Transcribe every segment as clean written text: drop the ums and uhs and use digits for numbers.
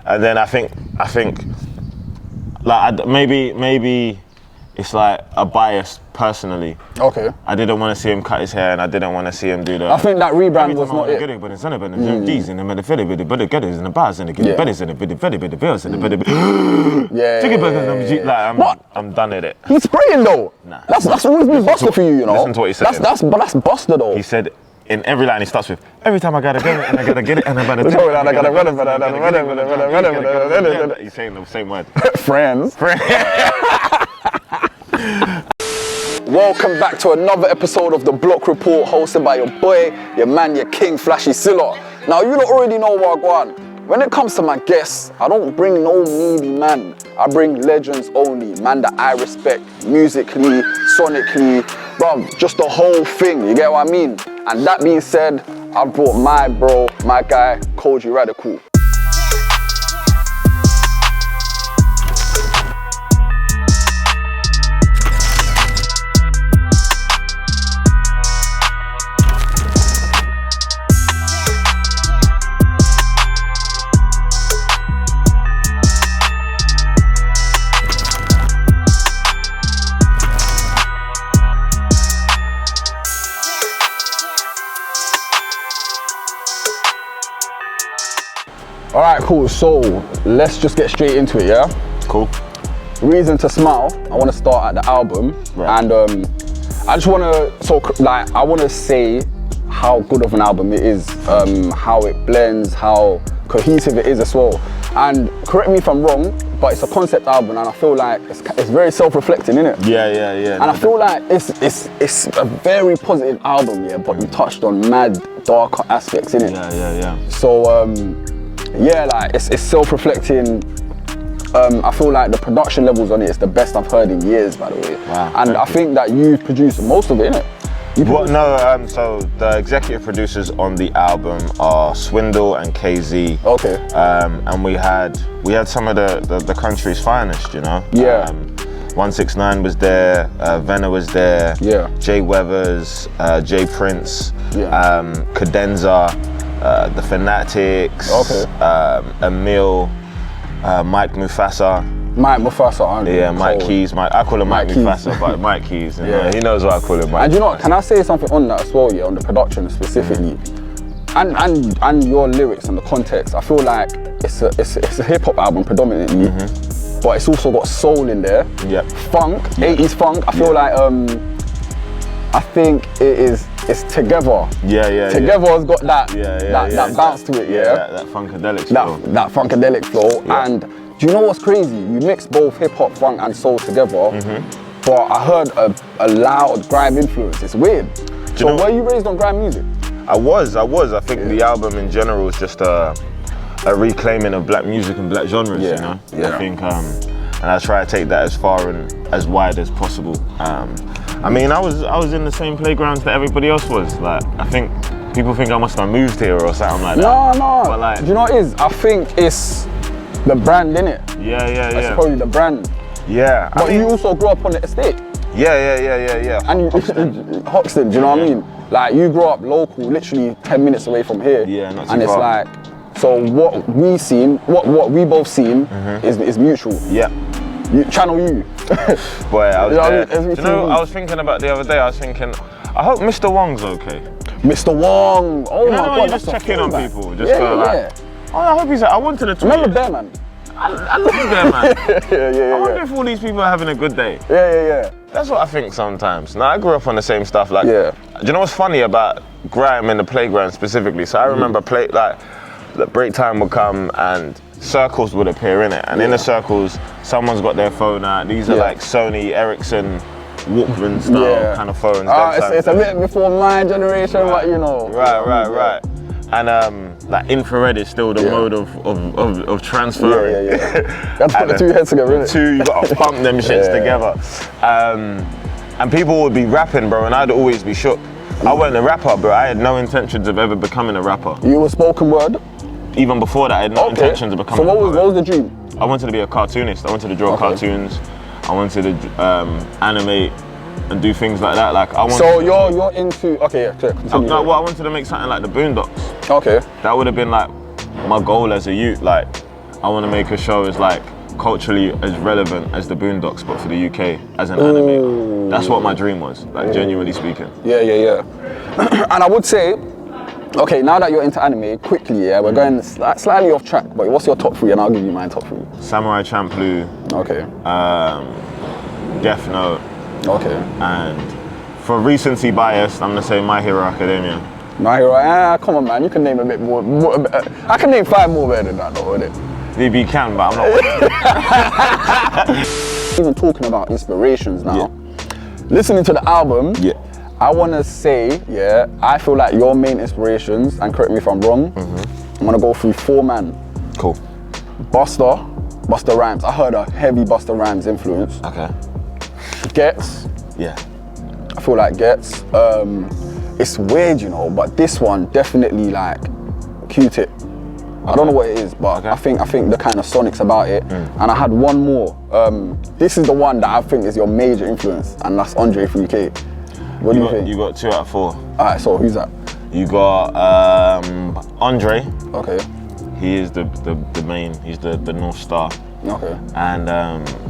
And then I think, like maybe it's like a bias personally. Okay. I didn't want to see him cut his hair, and I didn't want to see him do the. I think that rebrand was not it. But it's but G's in the middle, but the getters in the bars and the betters in the bit the bills and the What? I'm done with it. He's spraying though. Nah. That's always been Buster for you know. Listen to what he said. That's Buster though. He said in every line he starts with, every time I gotta get it and I gotta get it and I'm about to do it. He's saying the same word. Friends. Welcome back to another episode of the Block Report, hosted by your boy, your man, your king, Flashy Silla. Now you lot already know what I want. When it comes to my guests, I don't bring no needy man. I bring legends only, man that I respect musically, sonically, bro, just the whole thing, you get what I mean? And that being said, I brought my bro, my guy, Kojey Radical. All right, cool. So let's just get straight into it, yeah? Cool. Reason to Smile. I want to start at the album, right. And I just want to I want to say how good of an album it is, how it blends, how cohesive it is as well. And correct me if I'm wrong, but it's a concept album, and I feel like it's very self-reflecting, innit? Yeah. And I feel like it's a very positive album, yeah. But you touched on mad darker aspects, innit? Yeah. So. Yeah, like it's self-reflecting. I feel like the production levels on it is the best I've heard in years, by the way. Wow. And I think that you've produced most of it, innit? So the executive producers on the album are Swindle and KZ. Okay. And we had some of the country's finest, you know? Yeah. 169 was there, Venna was there, yeah. Jay Weathers, Jay Prince, yeah. Cadenza, The Fanatics, okay. Emil, Mike Mufasa. Mike Mufasa, yeah, Mike Keys. I call him Mike Mufasa, but Mike Keys. You know, he knows what I call him. Mike and you know, Mufasa. Can I say something on that as well? Yeah, on the production specifically, and your lyrics and the context. I feel like it's a hip hop album predominantly, but it's also got soul in there. Yep. Funk, 80s funk. I feel like I think it's Together. Yeah. Together has got that bounce to it, that funkadelic flow. That funkadelic flow. Yeah. And do you know what's crazy? You mix both hip hop, funk, and soul together. But I heard a loud grime influence. It's weird. So were you raised on grime music? I was. I think the album in general is just a reclaiming of black music and black genres. You know. Yeah. I think, and I try to take that as far and as wide as possible. I mean, I was in the same playgrounds that everybody else was. Like, I think people think I must have moved here or something like that. No. But like, do you know what it is? I think it's the brand, innit? Yeah. It's probably the brand. Yeah. But you also grew up on the estate. Yeah. And Hoxton, do you know what I mean? Like, you grew up local, literally 10 minutes away from here. Yeah, not too and it's far. like, so what we seen, what we both seen is mutual. Yeah. Channel U. Boy, I was there. You know, I was thinking about the other day, I I hope Mr. Wong's okay. Mr. Wong, oh you my know, God. You just check in on people. Just yeah. Oh, I hope he's. I wanted to tweet. Remember Bear Man? I love Bear Man. yeah. I wonder if all these people are having a good day. Yeah. That's what I think sometimes. Now, I grew up on the same stuff. Like, yeah. Do you know what's funny about grime in the playground specifically? So I remember the break time would come and circles would appear in it, and in the circles, someone's got their phone out. These are like Sony Ericsson Walkman style kind of phones. It's a bit before my generation, but you know. Right. And like infrared is still the mode of transferring. Yeah. You have to put the two heads together, innit? You got to pump them shits together. And people would be rapping, bro, and I'd always be shook. I wasn't a rapper, bro. I had no intentions of ever becoming a rapper. You were spoken word? Even before that, I had no intentions of becoming a rapper. So what was the dream? I wanted to be a cartoonist. I wanted to draw cartoons. I wanted to animate and do things like that. Like I wanted. So you're into continue. I wanted to make something like the Boondocks. Okay. That would have been like my goal as a youth. Like I want to make a show as like culturally as relevant as the Boondocks, but for the UK as an animator. That's what my dream was, like genuinely speaking. Yeah. And I would say, okay, now that you're into anime, quickly, yeah, we're going slightly off track, but what's your top 3 and I'll give you my top 3. Samurai Champloo. Okay. Death Note. Okay. And for recency bias, I'm gonna say My Hero Academia. My Hero, come on man, you can name a bit more. I can name 5 more better than that though, innit? Maybe you can, but I'm not. Even talking about inspirations now, listening to the album, I want to say, I feel like your main inspirations, and correct me if I'm wrong, I'm gonna go through 4 man. Cool. Busta Rhymes. I heard a heavy Busta Rhymes influence. Okay. Gets. Yeah. I feel like Gets. It's weird, you know, but this one definitely like Q-Tip. I don't know what it is, but I think the kind of sonics about it. And I had one more. This is the one that I think is your major influence, and that's Andre 3K. What do you think? You got 2 out of 4. Alright, so who's that? You got Andre. Okay. He is the main. He's the North Star. Okay. And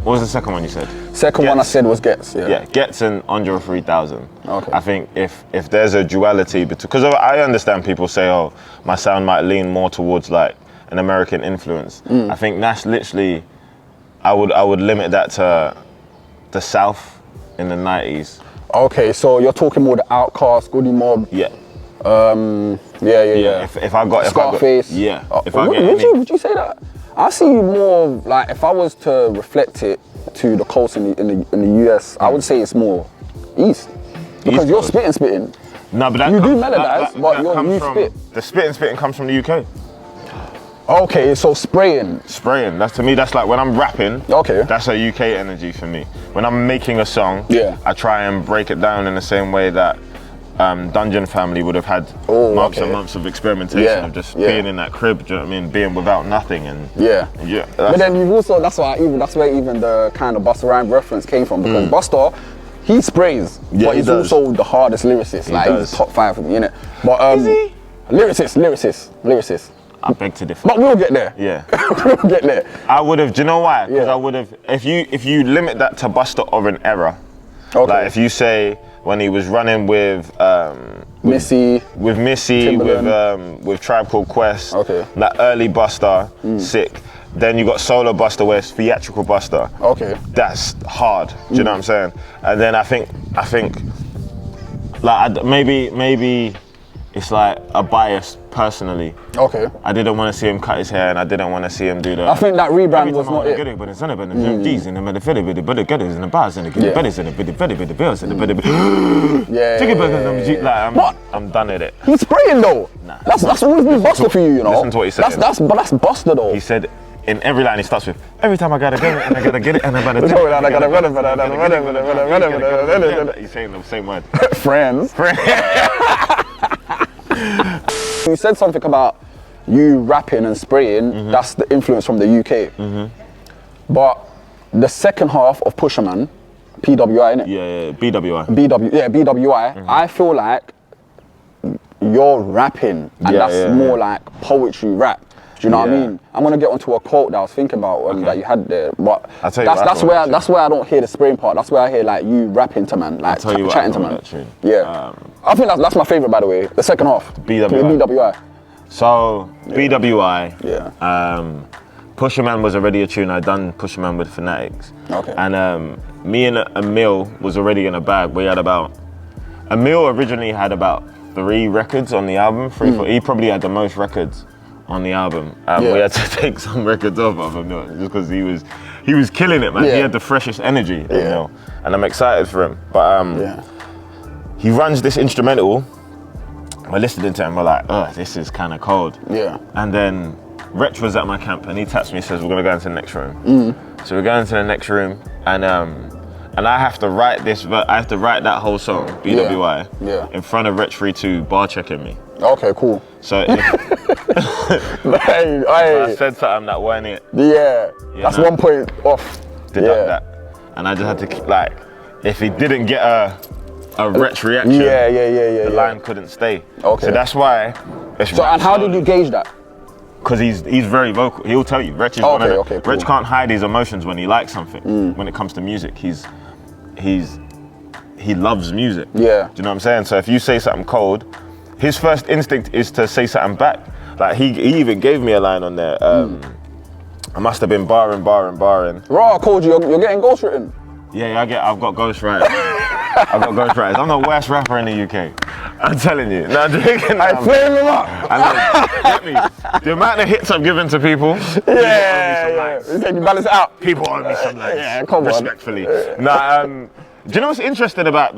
what was the second one you said? Second one I said was Gets. Yeah, Gets and Andre 3000. Okay. I think if there's a duality between, because I understand people say, oh, my sound might lean more towards like an American influence. I think that's literally, I would limit that to the South in the 90s. Okay, so you're talking more the Outkast, Goody Mob. Yeah. Yeah. If I got Scarface. Would you say that? I see you more like, if I was to reflect it to the coast in the US, I would say it's more East. Because you're spitting. No, but that you do melodize, but you spit. The spitting comes from the UK. Okay, so spraying. That's to me, that's like when I'm rapping. Okay. That's a UK energy for me. When I'm making a song, I try and break it down in the same way that Dungeon Family would have had months and months of experimentation of just being in that crib, do you know what I mean? Being without nothing and but then you've also that's where even the kind of Busta Rhymes reference came from, because Busta, he sprays, but he's also the hardest lyricist. He's top 5 for me, innit? But is he? Lyricist. I beg to differ. But we'll get there. Yeah. We'll get there. I would have, do you know why? Because I would have, if you limit that to Busta of an era, like if you say when he was running with Missy, with Tribe Called Quest, that early Busta, sick. Then you got solo Busta where it's theatrical Busta. Okay. That's hard. Do you know what I'm saying? And then I think like maybe it's like a bias personally. Okay. I didn't want to see him cut his hair, and I didn't want to see him do the. I think that rebrand was not it. But it's not about the G's and the gutters and the bars and the betters and the bills and the I'm done with it. He's spraying though. Nah. That's always been Busta for you know. Listen to what he said. That's Busta though. He said in every line he starts with, every time I gotta get it and I gotta get it and I gotta run it. He's saying the same word. Friends. You said something about you rapping and spraying, that's the influence from the UK. But the second half of Pusher Man, PWI, innit? Yeah, BWI. BWI, I feel like you're rapping, and that's more like poetry rap. Do you know what I mean? I'm gonna get onto a quote that I was thinking about that you had there, but that's where I don't hear the spraying part. That's where I hear like you rapping to man, like chatting to man. Yeah, I think that's my favorite, by the way. The second half, BWI. So BWI, Pusher Man was already a tune. I'd done Pusher Man with Fanatics. Okay. And me and Emil was already in a bag. Emil originally had about 3 records on the album. 3, 4. He probably had the most records on the album. We had to take some records off of him just because he was killing it, man. He had the freshest energy, you know, and I'm excited for him. But he runs this instrumental. We're listening to him, we're like, oh, this is kind of cold. Yeah. And then Wretch was at my camp and he taps me and says, we're gonna go into the next room. So we're going to the next room and I have to write that whole song, BWI, in front of Wretch 32 bar checking me. Okay, cool. So if I said something that weren't it. Yeah, that's 1 point off. Deduct that. And I just had to keep, like, if he didn't get a Wretch reaction, the line couldn't stay. Okay. So that's why. And how did you gauge that? Because he's very vocal. He'll tell you. Reg is one of the, Reg can't hide his emotions when he likes something. When it comes to music, he loves music. Yeah. Do you know what I'm saying? So if you say something cold, his first instinct is to say something back. Like he even gave me a line on there. I must have been barring. Raw, Kojey, you're getting ghostwritten. Yeah, I've got ghostwriters. I've got ghostwriters. I'm the worst rapper in the UK. I'm telling you. No, I'm joking. I flame him up. Get me. The amount of hits I've given to people. Yeah. You think you balance it out? People owe me some likes. Yeah, come on. Respectfully. Nah, do you know what's interesting about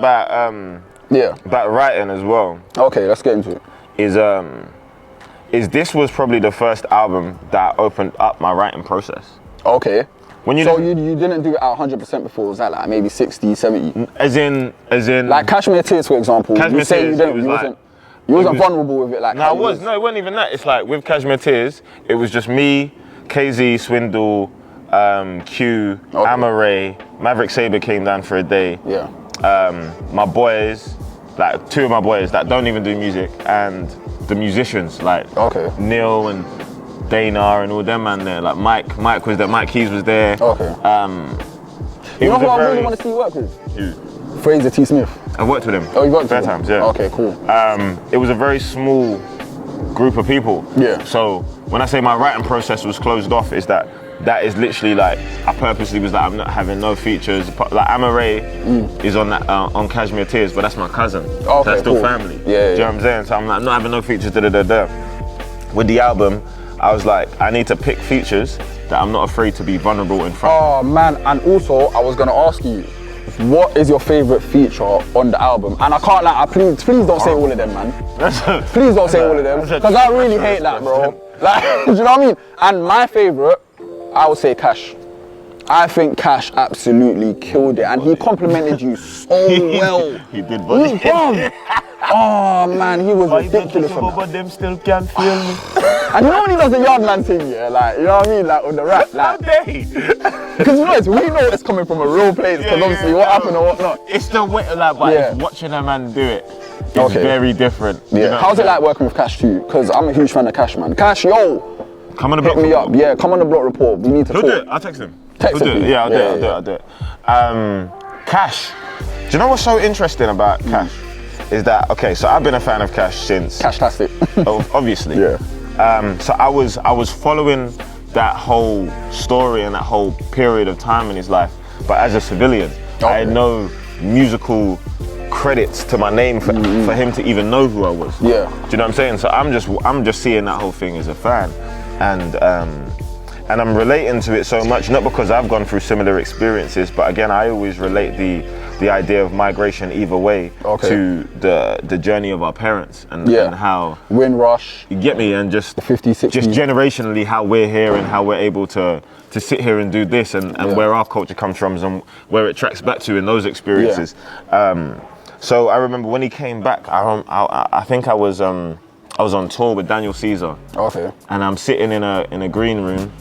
writing as well? Okay, let's get into it. Is this was probably the first album that opened up my writing process. Okay. When you so you didn't do it at 100% before, was that like maybe 60, 70? As in like Cashmere Tears, for example. You say you wasn't vulnerable with it like. No, it wasn't even that. It's like with Cashmere Tears, it was just me, KZ, Swindle, Q, Amaray, Maverick Sabre came down for a day. Yeah. My boys, like 2 of my boys that don't even do music, and the musicians like Neil and Dana and all them man there. Like Mike was there, Mike Keys was there. Okay. You know who I really want to see you work with? Who? Fraser T. Smith. I worked with him. Oh, you worked with him? Times, yeah. Okay, cool. It was a very small group of people. Yeah. So when I say my writing process was closed off, is that is literally like, I purposely was like, I'm not having no features. Like Amaray is on that on Cashmere Tears, but that's my cousin. Okay, so that's still family. Yeah. Do you know what I'm saying? So I'm like, I'm not having no features. With the album, I was like, I need to pick features that I'm not afraid to be vulnerable in front of. Oh man, and also I was gonna ask you, what is your favourite feature on the album? And I can't like, please don't say all of them, man. Please don't say all of them, because I really hate that, bro. Like, do you know what I mean? And my favourite, I would say Cash. I think Cash absolutely killed it, and he complimented you so well. He did, buddy. Oh man, he was ridiculous. But them still can't feel me. And you know when he does the yard man thing, yeah, like, you know what I mean, like on the rap, like. Because you know, we know it's coming from a real place, because obviously what happened or whatnot. It's the way, like, but watching a man do it is very different. Yeah. You know, how's it like working with Cash too? Because I'm a huge fan of Cash, man. Cash, yo, come on the block. Hit me up, yeah. Come on the block report. We need to talk. Do it. I'll text him. Text him. Yeah, I'll do it. Cash. Do you know what's so interesting about Cash? Is that so I've been a fan of Cash since Cash-tastic. Obviously. Yeah. So I was following that whole story and that whole period of time in his life, but as a civilian. I had no musical credits to my name for him to even know who I was. Yeah. Do you know what I'm saying? So I'm just seeing that whole thing as a fan, and I'm relating to it so much, not because I've gone through similar experiences, but again, I always relate the idea of migration either way to the journey of our parents and how Windrush. You get me? And just the 50s, 60s. Just generationally how we're here and how we're able to sit here and do this and where our culture comes from and where it tracks back to in those experiences. So I remember when he came back, I think I was on tour with Daniel Caesar. Okay. And I'm sitting in a green room,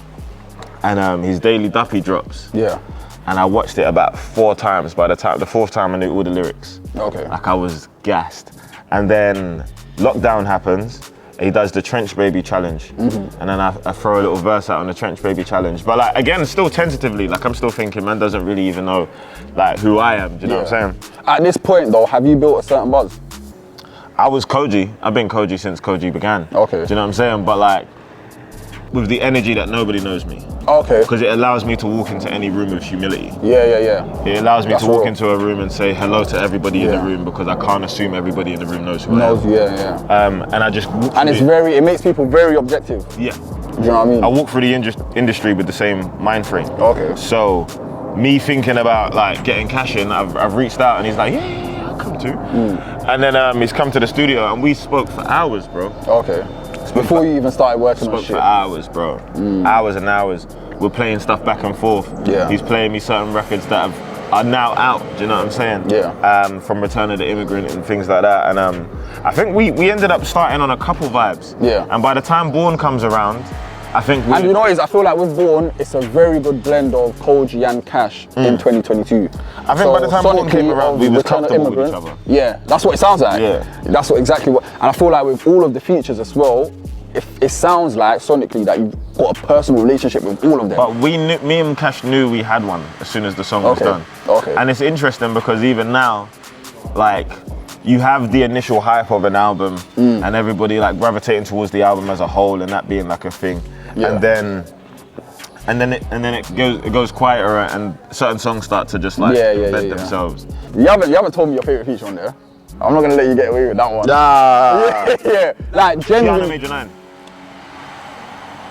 and his Daily Duppy drops. Yeah. And I watched it about 4 times. By the 4th time I knew all the lyrics. Okay. Like I was gassed. And then lockdown happens. He does the Trench Baby challenge. And then I throw a little verse out on the Trench Baby challenge. But like, again, still tentatively, like I'm still thinking, man doesn't really even know like who I am. Do you know what I'm saying? At this point though, have you built a certain buzz? I was Kojey. I've been Kojey since Kojey began. Okay. Do you know what I'm saying? But like, with the energy that nobody knows me. Okay. Because it allows me to walk into any room with humility. Yeah. It allows me to walk into a room and say hello to everybody in the room, because I can't assume everybody in the room knows who I am. Yeah. And I just walk and it makes people very objective. Yeah. Do you know what I mean? I walk through the industry with the same mind frame. Okay. So, me thinking about like getting cash in, I've reached out and he's like, yeah, I'll come too. And then he's come to the studio and we spoke for hours, bro. Okay. Before you even started working on shit? Spoke for hours, bro. Hours and hours. We're playing stuff back and forth. Yeah. He's playing me certain records that are now out, do you know what I'm saying? Yeah. From Return of the Immigrant and things like that. And I think we ended up starting on a couple vibes. Yeah. And by the time Born comes around, I think and you know what it is, I feel like with Born, it's a very good blend of Kojey and Cash in 2022. I think by the time Born came around, we was comfortable with each other. Yeah, that's what it sounds like. Yeah. That's exactly what, and I feel like with all of the features as well, it sounds like sonically that you've got a personal relationship with all of them. But me and Cash knew we had one as soon as the song was done. Okay. And it's interesting because even now, like, you have the initial hype of an album and everybody like gravitating towards the album as a whole and that being like a thing. Yeah. And then it goes quieter and certain songs start to just like embed themselves. You haven't told me your favorite feature on there. I'm not gonna let you get away with that one. Yeah. Like genuinely. Tiana Major 9.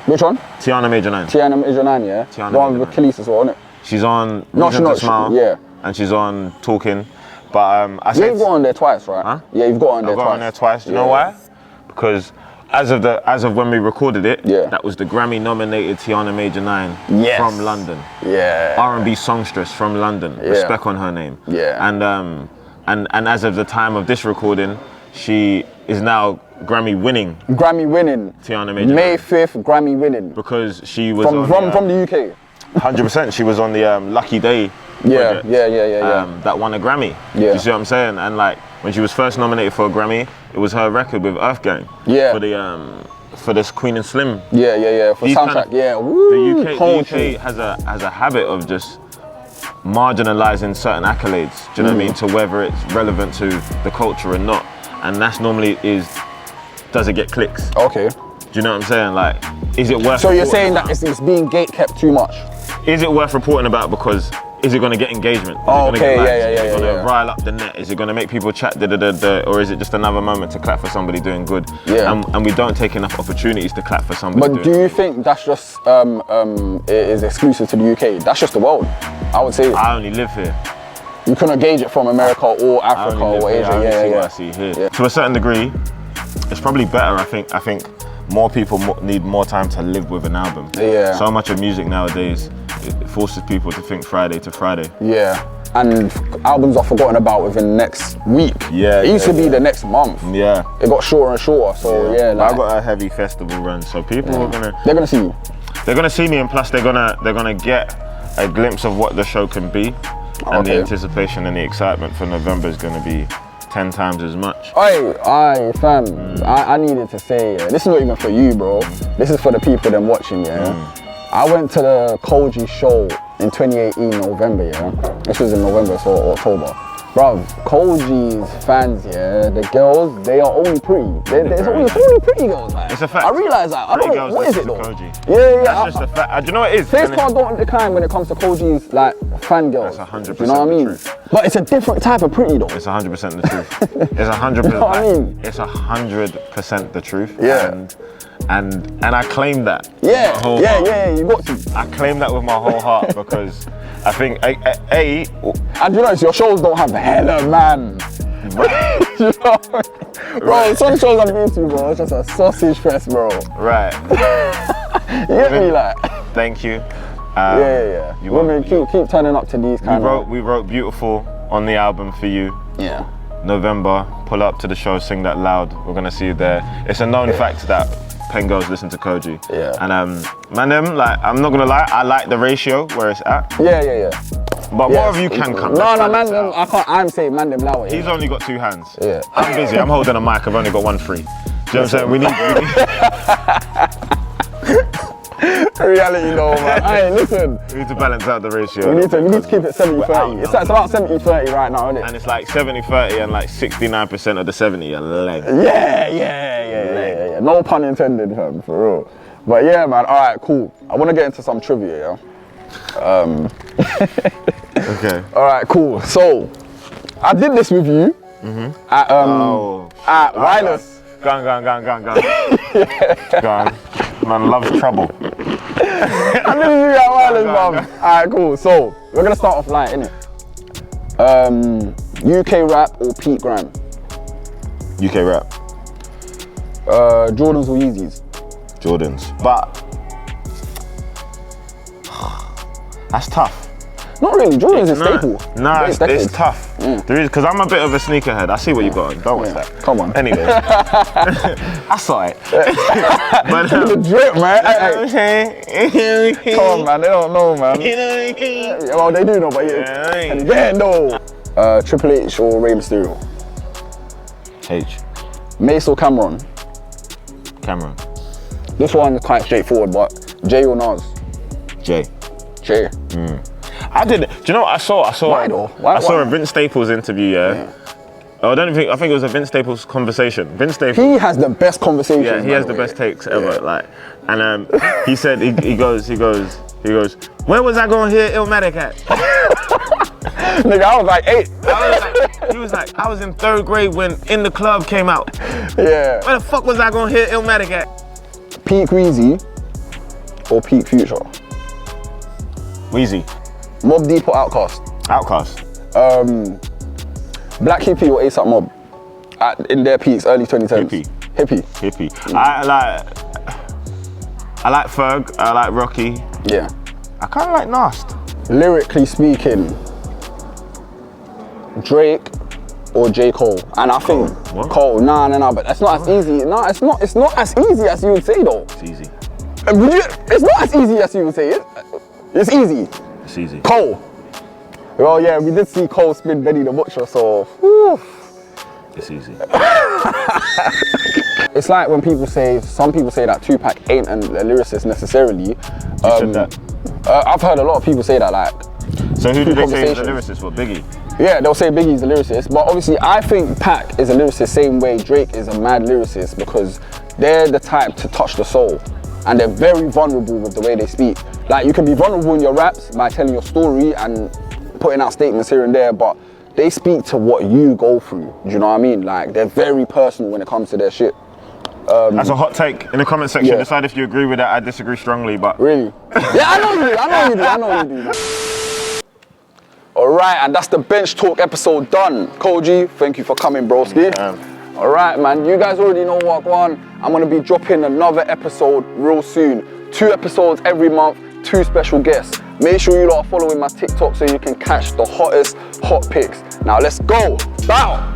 Which one? Tiana Major 9. Tiana Major 9, yeah. Tiana the one Major with 9. Khalees as well, isn't it? She's on No, Reason to Smile. Yeah. And she's on Talking. But you've got on there twice, right? Huh? Yeah, you've got on there I've twice. got on there twice. You know why? Because as of when we recorded it, that was the Grammy-nominated Tiana Major 9 from London. Yeah. R&B songstress from London. Respect on her name. Yeah. And as of the time of this recording, she is now Grammy-winning. Tiana Major 9. May 5th, Grammy-winning. Because she was from the UK. 100%. She was on the Lucky Day. Yeah. That won a Grammy. Yeah. You see what I'm saying? And like when she was first nominated for a Grammy, it was her record with Earth Gang. Yeah. For this Queen and Slim. Yeah. For soundtrack. The UK has a habit of just marginalizing certain accolades. Do you know what I mean? To whether it's relevant to the culture or not. And that's normally does it get clicks? Okay. Do you know what I'm saying? Like, is it worth? So you're saying that it's being gatekept too much? Is it worth reporting about because is it going to get engagement? Is Oh, it okay, gonna yeah. Is it going to rile up the net? Is it going to make people chat or is it just another moment to clap for somebody doing good? Yeah. And we don't take enough opportunities to clap for somebody. But do you think that's just is exclusive to the UK? That's just the world, I would say. I only live here. You couldn't gauge it from America or Africa or Asia. I see what I see here. Yeah. To a certain degree, it's probably better. I think more people need more time to live with an album. Yeah. So much of music nowadays, it forces people to think Friday to Friday. Yeah. And albums are forgotten about within the next week. Yeah. It used to be the next month. Yeah. It got shorter and shorter. So like, I got a heavy festival run, so people are they're gonna see you. They're gonna see me, and plus they're gonna get a glimpse of what the show can be, and the anticipation and the excitement for November is gonna be 10 times as much. Aye, fam. I needed to say, this is not even for you, bro. This is for the people that watching, I went to the Kojey show in 2018 November, This was in November, so October. Bruv, Kojey's fans, the girls, they are only pretty. There's only pretty girls, like. It's a fact. I realise that. I don't know, what is it though? Kojey. Yeah. That's just a fact. Do you know what it is? Face cards don't decline when it comes to Kojey's like fan girls. That's 100% you know what I mean? Truth. But it's a different type of pretty though. It's 100% the truth. It's 100%. You know what I mean? It's 100% the truth. Yeah. And I claim that. Yeah, you got to. I claim that with my whole heart because I think and you know, your shows don't have hella man. Right. You know? Bro, some shows I've been to, bro, it's just a sausage fest, bro. Right. You get me, like? Thank you. Women keep turning up to these kind of. We wrote Beautiful on the album for you. Yeah. November, pull up to the show, sing that loud. We're gonna see you there. It's a known fact that Pen girls listen to Kojey. Yeah. And like, I'm not gonna lie, I like the ratio where it's at. Yeah. But more of you can come. No, man, them, I can't. I'm saying man them loud. He's only got 2 hands. Yeah. I'm busy. I'm holding a mic. I've only got 1 free. Do you know what I'm saying? We need reality though, man. Hey, listen. We need to balance out the ratio. We need to keep it 70-30. It's about 70-30 right now, isn't it? And it's like 70-30 and like 69% of the 70 are leg. Yeah. No pun intended, fam, for real. But yeah, man. All right, cool. I want to get into some trivia, Okay. All right, cool. So, I did this with you at Wireless. Gone. Gone. Man loves trouble. I did this with you at Wireless, man. All right, cool. So, we're gonna start off light, innit? UK rap or Pete Grime? UK rap. Jordans or Yeezys? Jordans. But that's tough. Not really. Jordans is staple. Nah, it's tough. There is, because I'm a bit of a sneakerhead. I see what you got on. Don't watch that. Come on. Anyway. I saw it. But, the drip, man. Come on, man. They don't know, man. Well, they do know, but yeah, no. Triple H or Rey Mysterio? H. Mace or Cameron? Cameron. This one is quite straightforward, but Jay or Nas? Jay. Jay. I did. Do you know what I saw? Why though? Why? I saw a Vince Staples interview. Yeah. Oh, I think it was a Vince Staples conversation. Vince Staples. He has the best conversations. Yeah, he has the best takes ever. Like, and he said he goes. Where was I going to hear Illmatic at? Nigga, I was like 8. He was like, I was in 3rd grade when In the Club came out. Yeah. Where the fuck was I going to hear Illmatic at? Peak Weezy or Peak Future? Weezy. Mobb Deep or Outkast? Outkast. Black Hippie or ASAP Mob? In their peaks, early 2010s. Hippie. I like Ferg. I like Rocky. Yeah. I kind of like Nast. Lyrically speaking, Drake or J. Cole? And I think Cole. Nah, but that's not as easy. No, it's not as easy as you would say though. It's easy. It's not as easy as you would say. It's easy. It's easy. Cole. Well, yeah, we did see Cole spin Benny the Butcher, so. Whew. It's easy. It's like when some people say that Tupac ain't a lyricist necessarily. Said that? I've heard a lot of people say that, like. So who did they say is the lyricist? What, Biggie? Yeah, they'll say Biggie's the lyricist, but obviously I think Pac is a lyricist same way Drake is a mad lyricist, because they're the type to touch the soul. And they're very vulnerable with the way they speak. Like, you can be vulnerable in your raps by telling your story and putting out statements here and there, but they speak to what you go through. Do you know what I mean? Like, they're very personal when it comes to their shit. That's a hot take. In the comment section, decide if you agree with that. I disagree strongly, but... Really? Yeah, I know you do. Alright, and that's the Bench Talk episode done. Kojey, thank you for coming, broski. Alright, man, you guys already know what one. I'm gonna be dropping another episode real soon. 2 episodes every month, 2 special guests. Make sure you lot are following my TikTok so you can catch the hottest hot picks. Now let's go. Bow.